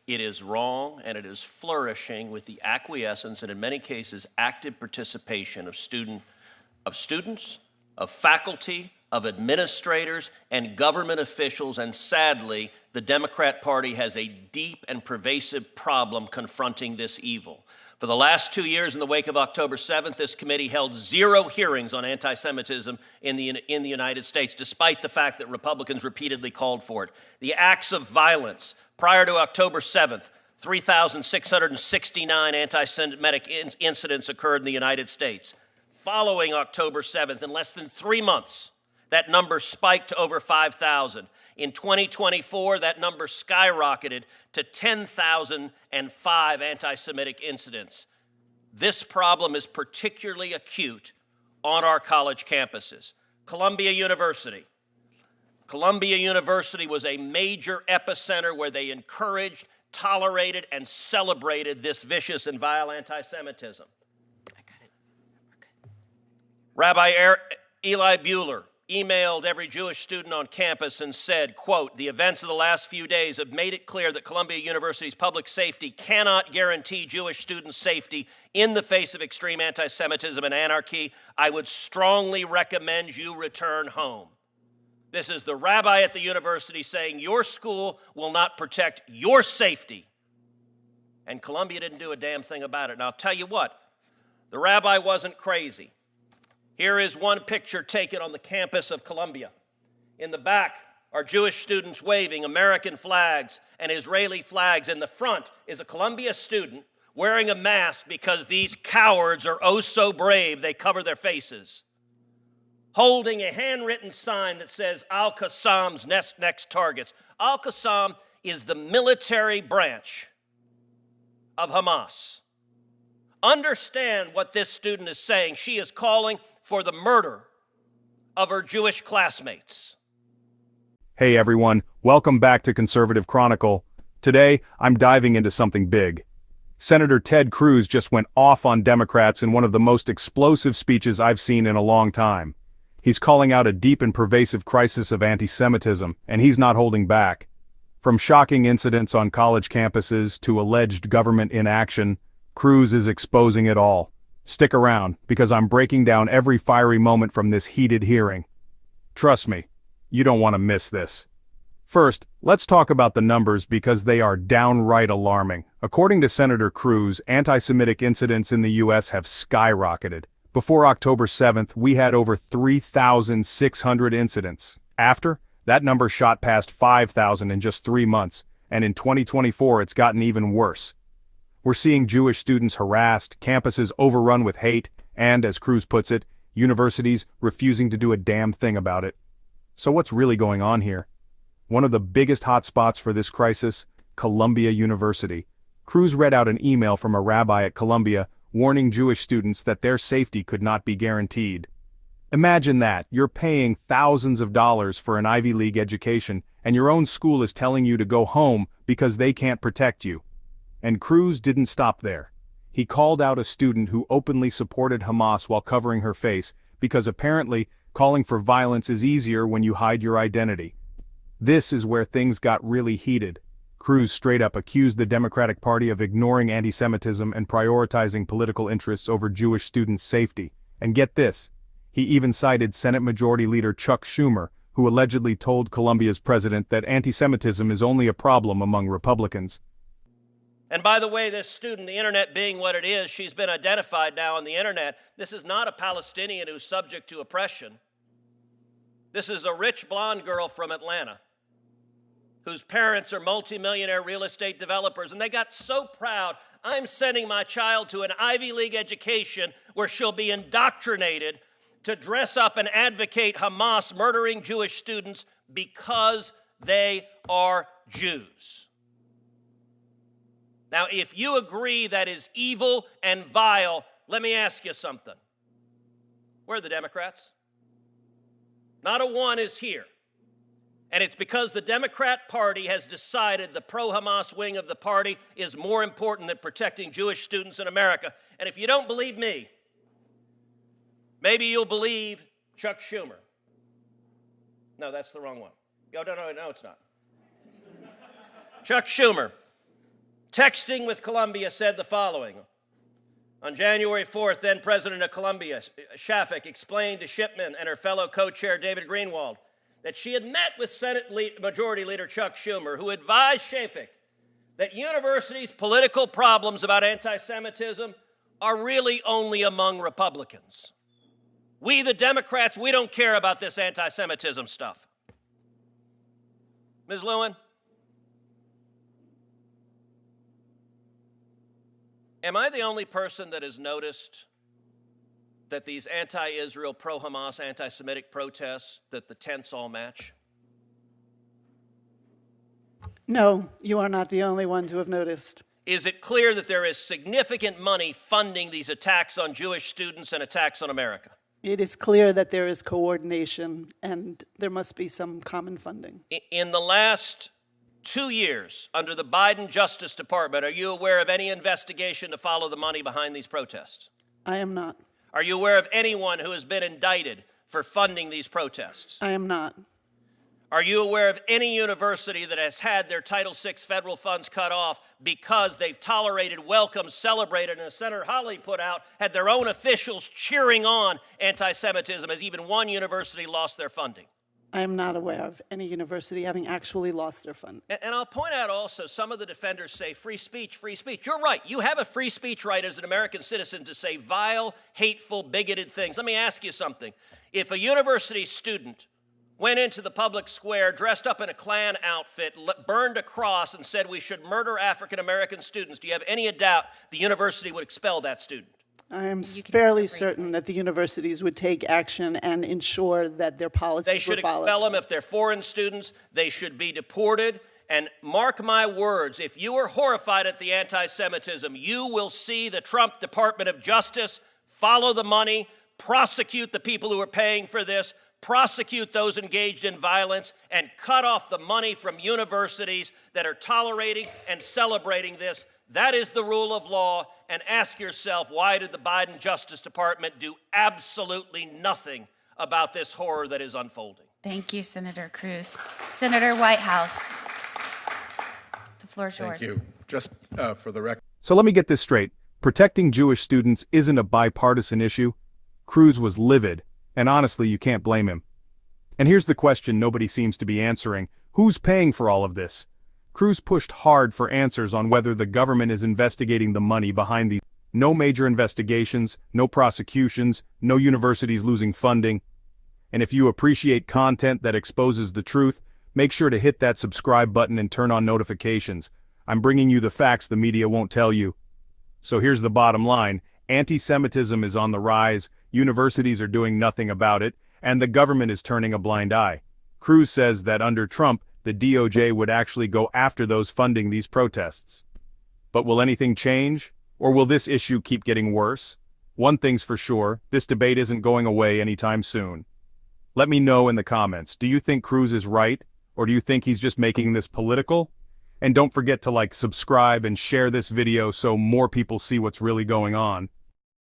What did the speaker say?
It is wrong, and it is flourishing with the acquiescence and, in many cases, active participation of students, of faculty, of administrators, and government officials. And sadly, the Democrat Party has a deep and pervasive problem confronting this evil. For the last 2 years, in the wake of October 7th, this committee held 0 hearings on anti-Semitism in the United States, despite the fact that Republicans repeatedly called for it. The acts of violence prior to October 7th, 3,669 anti-Semitic incidents occurred in the United States. Following October 7th, in less than 3 months, that number spiked to over 5,000. In 2024, that number skyrocketed to 10,005 anti-Semitic incidents. This problem is particularly acute on our college campuses. Columbia University. Columbia University was a major epicenter where they encouraged, tolerated, and celebrated this vicious and vile anti-Semitism. I got it. Okay. Rabbi Eli Bueller emailed every Jewish student on campus and said, quote, "The events of the last few days have made it clear that Columbia University's public safety cannot guarantee Jewish students' safety in the face of extreme anti-Semitism and anarchy. I would strongly recommend you return home." This is the rabbi at the university saying your school will not protect your safety. And Columbia didn't do a damn thing about it. And I'll tell you what, the rabbi wasn't crazy. Here is one picture taken on the campus of Columbia. In the back are Jewish students waving American flags and Israeli flags. In the front is a Columbia student wearing a mask because these cowards are oh so brave they cover their faces, holding a handwritten sign that says Al-Qassam's next targets. Al-Qassam is the military branch of Hamas. Understand what this student is saying. She is calling for the murder of her Jewish classmates. Hey everyone, welcome back to Conservative Chronicle. Today, I'm diving into something big. Senator Ted Cruz just went off on Democrats in one of the most explosive speeches I've seen in a long time. He's calling out a deep and pervasive crisis of anti-Semitism, and he's not holding back. From shocking incidents on college campuses to alleged government inaction, Cruz is exposing it all. Stick around, because I'm breaking down every fiery moment from this heated hearing. Trust me, you don't want to miss this. First, let's talk about the numbers because they are downright alarming. According to Senator Cruz, anti-Semitic incidents in the U.S. have skyrocketed. Before October 7th, we had over 3,600 incidents. After, that number shot past 5,000 in just 3 months, and in 2024 it's gotten even worse. We're seeing Jewish students harassed, campuses overrun with hate, and, as Cruz puts it, universities refusing to do a damn thing about it. So what's really going on here? One of the biggest hotspots for this crisis, Columbia University. Cruz read out an email from a rabbi at Columbia warning Jewish students that their safety could not be guaranteed. Imagine that, you're paying thousands of dollars for an Ivy League education, and your own school is telling you to go home because they can't protect you. And Cruz didn't stop there. He called out a student who openly supported Hamas while covering her face, because apparently, calling for violence is easier when you hide your identity. This is where things got really heated. Cruz straight up accused the Democratic Party of ignoring anti-Semitism and prioritizing political interests over Jewish students' safety. And get this, he even cited Senate Majority Leader Chuck Schumer, who allegedly told Columbia's president that anti-Semitism is only a problem among Republicans. And by the way, this student, the internet being what it is, she's been identified now on the internet. This is not a Palestinian who's subject to oppression. This is a rich blonde girl from Atlanta whose parents are multimillionaire real estate developers, and they got so proud, I'm sending my child to an Ivy League education where she'll be indoctrinated to dress up and advocate Hamas murdering Jewish students because they are Jews. Now, if you agree that is evil and vile, let me ask you something. Where are the Democrats? Not a one is here. And it's because the Democrat Party has decided the pro-Hamas wing of the party is more important than protecting Jewish students in America. And if you don't believe me, maybe you'll believe Chuck Schumer. No, that's the wrong one. No, it's not. Chuck Schumer. texting with Colombia, said the following. On January 4th, then President of Colombia, Shafik, explained to Shipman and her fellow co-chair David Greenwald that she had met with Senate Majority Leader Chuck Schumer, who advised Shafik that universities' political problems about anti-Semitism are really only among Republicans. We, the Democrats, we don't care about this anti-Semitism stuff. Ms. Lewin, am I the only person that has noticed that these anti-Israel, pro-Hamas, anti-Semitic protests, that the tents all match? No, you are not the only one to have noticed. Is it clear that there is significant money funding these attacks on Jewish students and attacks on America? It is clear that there is coordination and there must be some common funding. In the last 2 years, under the Biden Justice Department, are you aware of any investigation to follow the money behind these protests? I am not. Are you aware of anyone who has been indicted for funding these protests? I am not. Are you aware of any university that has had their Title VI federal funds cut off because they've tolerated, welcomed, celebrated, and as Senator Hawley put out, had their own officials cheering on anti-Semitism, as even one university lost their funding? I am not aware of any university having actually lost their funding. And I'll point out also, some of the defenders say free speech, free speech. You're right. You have a free speech right as an American citizen to say vile, hateful, bigoted things. Let me ask you something. If a university student went into the public square dressed up in a Klan outfit, burned a cross, and said we should murder African-American students, do you have any doubt the university would expel that student? I am fairly certain that the universities would take action and ensure that their policies They should were followed. expel them if they're foreign students. They should be deported. And mark my words, if you are horrified at the anti-Semitism, you will see the Trump Department of Justice follow the money, prosecute the people who are paying for this, prosecute those engaged in violence, and cut off the money from universities that are tolerating and celebrating this. That is the rule of law. And ask yourself, why did the Biden Justice Department do absolutely nothing about this horror that is unfolding? Thank you, Senator Cruz. Senator Whitehouse, the floor is yours. Thank you. Just for the record. So let me get this straight. Protecting Jewish students isn't a bipartisan issue. Cruz was livid, and honestly, you can't blame him. And here's the question nobody seems to be answering. Who's paying for all of this? Cruz pushed hard for answers on whether the government is investigating the money behind these. No major investigations, no prosecutions, no universities losing funding. And if you appreciate content that exposes the truth, make sure to hit that subscribe button and turn on notifications. I'm bringing you the facts the media won't tell you. So here's the bottom line. Anti-Semitism is on the rise, universities are doing nothing about it, and the government is turning a blind eye. Cruz says that under Trump, the DOJ would actually go after those funding these protests. But will anything change? Or will this issue keep getting worse? One thing's for sure, this debate isn't going away anytime soon. Let me know in the comments, do you think Cruz is right? Or do you think he's just making this political? And don't forget to subscribe and share this video so more people see what's really going on.